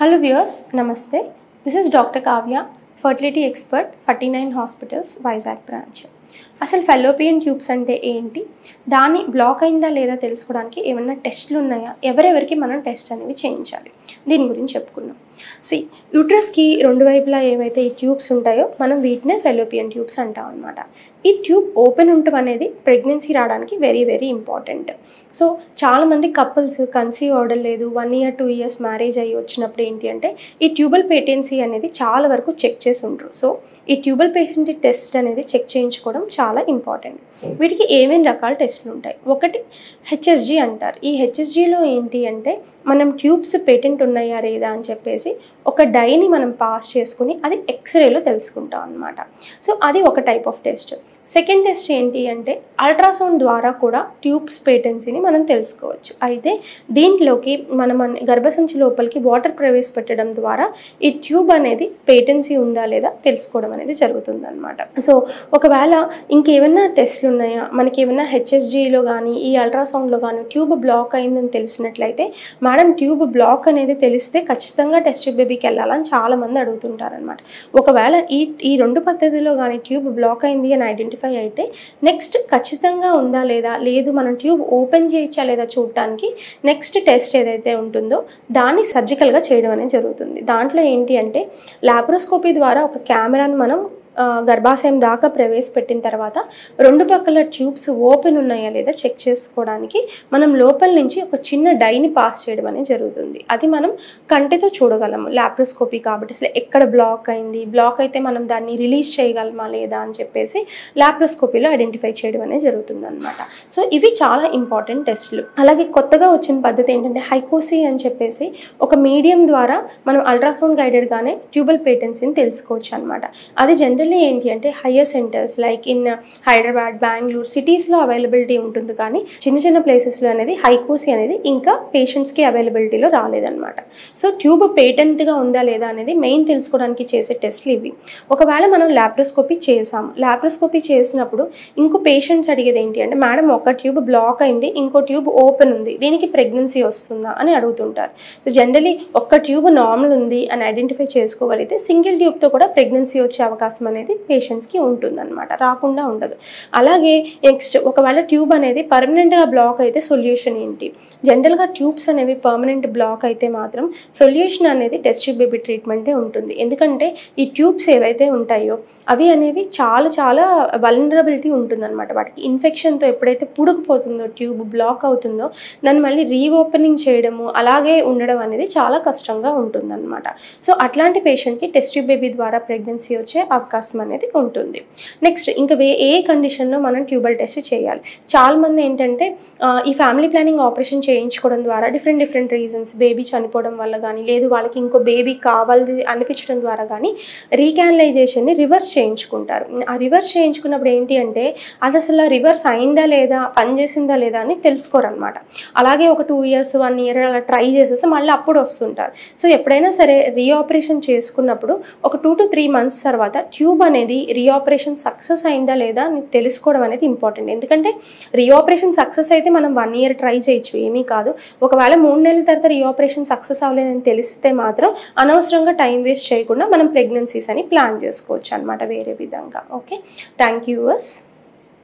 Hello viewers, Namaste. This is Dr. Kavya, fertility expert, 49 Hospitals, Vizag branch. అసలు fallopian tubes అంటే ఏంటి, దాని black అయిందా లేదా తెలుసుకోవడానికి ఏమైనా టెస్టులు ఉన్నాయా, ఎవరెవరికి మనం టెస్ట్ అనేవి చేయించాలి, దీని గురించి చెప్పుకున్నాం. యూట్రస్కి రెండు వైపులా ఏవైతే ఈ ట్యూబ్స్ ఉంటాయో మనం వీటినే ఫెలోపియన్ ట్యూబ్స్ అంటాం అనమాట. ఈ ట్యూబ్ ఓపెన్ ఉండటం అనేది ప్రెగ్నెన్సీ రావడానికి వెరీ వెరీ ఇంపార్టెంట్. సో చాలామంది కపుల్స్ కన్సీవ్ అవ్వలేదు, 1 year 2 years మ్యారేజ్ అయ్యి వచ్చినప్పుడు ఏంటి అంటే ఈ ట్యూబల్ పేటెన్సీ అనేది చాలా వరకు చెక్ చేసి ఉంటారు. సో ఈ ట్యూబల్ పేటెన్సీ టెస్ట్ అనేది చెక్ చేయించుకోవడం చాలా ఇంపార్టెంట్. వీటికి ఏమేమి రకాల టెస్టులు ఉంటాయి. ఒకటి హెచ్ఎస్జీ అంటారు. ఈ హెచ్ఎస్జీలో ఏంటి అంటే మనం ట్యూబ్స్ పేటెంట్ ఉన్నాయా లేదా అని చెప్పేసి ఒక డైని మనం పాస్ చేసుకుని అది ఎక్స్రేలో తెలుసుకుంటాం అనమాట. సో అది ఒక type of test. Second test ఏంటి అంటే అల్ట్రాసౌండ్ ద్వారా కూడా ట్యూబ్స్ పేటెన్సీని మనం తెలుసుకోవచ్చు. అయితే దీంట్లోకి మనం గర్భసంచి లోపలికి వాటర్ ప్రవేశపెట్టడం ద్వారా ఈ ట్యూబ్ అనేది పేటెన్సీ ఉందా లేదా తెలుసుకోవడం అనేది జరుగుతుంది అనమాట. సో ఒకవేళ ఇంకేమైనా టెస్ట్లు ఉన్నాయా, మనకి ఏమైనా హెచ్ఎస్జీలో కానీ ఈ అల్ట్రాసౌండ్లో కానీ ట్యూబ్ బ్లాక్ అయిందని తెలిసినట్లయితే మేడం ట్యూబ్ బ్లాక్ అనేది తెలిస్తే ఖచ్చితంగా టెస్ట్ ట్యూబ్ బేబీకి వెళ్ళాలని చాలామంది అడుగుతుంటారనమాట. ఒకవేళ ఈ రెండు పద్ధతిలో కానీ ట్యూబ్ బ్లాక్ అయింది అని ఐడెంటిఫై అయితే నెక్స్ట్ ఖచ్చితంగా ఉందా లేదా, లేదు మనం ట్యూబ్ ఓపెన్ చేయొచ్చా లేదా చూడటానికి నెక్స్ట్ టెస్ట్ ఏదైతే ఉంటుందో దాన్ని సర్జికల్గా చేయడం అనేది జరుగుతుంది. దాంట్లో ఏంటి అంటే లాప్రోస్కోపీ ద్వారా ఒక కెమెరాను మనం గర్భాశయం దాకా ప్రవేశపెట్టిన తర్వాత రెండు పక్కల ట్యూబ్స్ ఓపెన్ ఉన్నాయా లేదా చెక్ చేసుకోవడానికి మనం లోపల నుంచి ఒక చిన్న డైని పాస్ చేయడం అనేది జరుగుతుంది. అది మనం కంటితో చూడగలము లాప్రోస్కోపీ కాబట్టి. అసలు ఎక్కడ బ్లాక్ అయింది, బ్లాక్ అయితే మనం దాన్ని రిలీజ్ చేయగలమా లేదా అని చెప్పేసి లాప్రోస్కోపీలో ఐడెంటిఫై చేయడం అనేది జరుగుతుంది అనమాట. సో ఇవి చాలా ఇంపార్టెంట్ టెస్టులు. అలాగే కొత్తగా వచ్చిన పద్ధతి ఏంటంటే హైకోసీ అని చెప్పేసి ఒక మీడియం ద్వారా మనం అల్ట్రాసౌండ్ గైడెడ్గానే ట్యూబల్ పేటెన్సీని తెలుసుకోవచ్చు అనమాట. అది జనరల్లీ ఏంటి అంటే higher centres like in Hyderabad, Bengaluru సిటీస్లో అవైలబిలిటీ ఉంటుంది, కానీ చిన్న చిన్న ప్లేసెస్లో అనేది హైకోసీ అనేది ఇంకా పేషెంట్స్కి అవైలబిలిటీలో రాలేదన్నమాట. సో ట్యూబ్ పేటెంట్గా ఉందా లేదా అనేది మెయిన్ తెలుసుకోవడానికి చేసే టెస్ట్లు ఇవి. ఒకవేళ మనం లాప్రోస్కోపీ చేసాము, లాప్రోస్కోపీ చేసినప్పుడు ఇంకో పేషెంట్స్ అడిగేది ఏంటి అంటే మేడం ఒక ట్యూబ్ బ్లాక్ అయింది, ఇంకో ట్యూబ్ ఓపెన్ ఉంది, దీనికి ప్రెగ్నెన్సీ వస్తుందా అని అడుగుతుంటారు. జనరలీ ఒక్క ట్యూబ్ నార్మల్ ఉంది అని ఐడెంటిఫై చేసుకోగలిగితే సింగిల్ ట్యూబ్తో కూడా ప్రెగ్నెన్సీ వచ్చే అవకాశం అనేది పేషెంట్స్కి ఉంటుందన్నమాట, రాకుండా ఉండదు. అలాగే నెక్స్ట్ ఒకవేళ ట్యూబ్ అనేది పర్మనెంట్గా బ్లాక్ అయితే సొల్యూషన్ ఏంటి. జనరల్గా ట్యూబ్స్ అనేవి పర్మనెంట్ బ్లాక్ అయితే మాత్రం సొల్యూషన్ అనేది టెస్ట్ ట్యూబ్ బేబీ ట్రీట్మెంటే ఉంటుంది. ఎందుకంటే ఈ ట్యూబ్స్ ఏవైతే ఉంటాయో అవి అనేవి చాలా చాలా వల్నరబిలిటీ ఉంటుందన్నమాట. వాటికి ఇన్ఫెక్షన్తో ఎప్పుడైతే పుడుకుపోతుందో ట్యూబ్ బ్లాక్ అవుతుందో దాన్ని మళ్ళీ రీఓపెనింగ్ చేయడము అలాగే ఉండడం అనేది చాలా కష్టంగా ఉంటుందన్నమాట. సో అట్లాంటి పేషెంట్కి టెస్ట్ ట్యూబ్ బేబీ ద్వారా ప్రెగ్నెన్సీ వచ్చే అవకాశం అనేది ఉంటుంది. నెక్స్ట్ ఇంకా ఏ కండిషన్లో మనం ట్యూబల్ టెస్ట్ చేయాలి. చాలామంది ఏంటంటే ఈ ఫ్యామిలీ ప్లానింగ్ ఆపరేషన్ చేయించుకోవడం ద్వారా డిఫరెంట్ రీజన్స్, బేబీ చనిపోవడం వల్ల కానీ లేదు వాళ్ళకి ఇంకో బేబీ కావాలి అనిపించడం ద్వారా కానీ రీకానలైజేషన్ని రివర్స్ చేయించుకుంటారు. ఆ రివర్స్ చేయించుకున్నప్పుడు ఏంటి అంటే అది అసలు రివర్స్ అయిందా లేదా, పనిచేసిందా లేదా అని తెలుసుకోరనమాట. అలాగే ఒక 2 years 1 year అలా ట్రై చేసేసి మళ్ళీ అప్పుడు వస్తుంటారు. సో ఎప్పుడైనా సరే రీఆపరేషన్ చేసుకున్నప్పుడు ఒక 2 to 3 months తర్వాత ట్యూబ్ అనేది రీఆపరేషన్ సక్సెస్ అయిందా లేదా అని తెలుసుకోవడం అనేది ఇంపార్టెంట్. ఎందుకంటే రీఆపరేషన్ సక్సెస్ అయితే మనం 1 year ట్రై చేయొచ్చు, ఏమీ కాదు. ఒకవేళ 3 నెలల తర్వాత రీఆపరేషన్ సక్సెస్ అవ్వలేదని తెలిస్తే మాత్రం అనవసరంగా టైం వేస్ట్ చేయకుండా మనం ప్రెగ్నెన్సీస్ అని ప్లాన్ చేసుకోవచ్చు అనమాట వేరే విధంగా. Okay, thank you.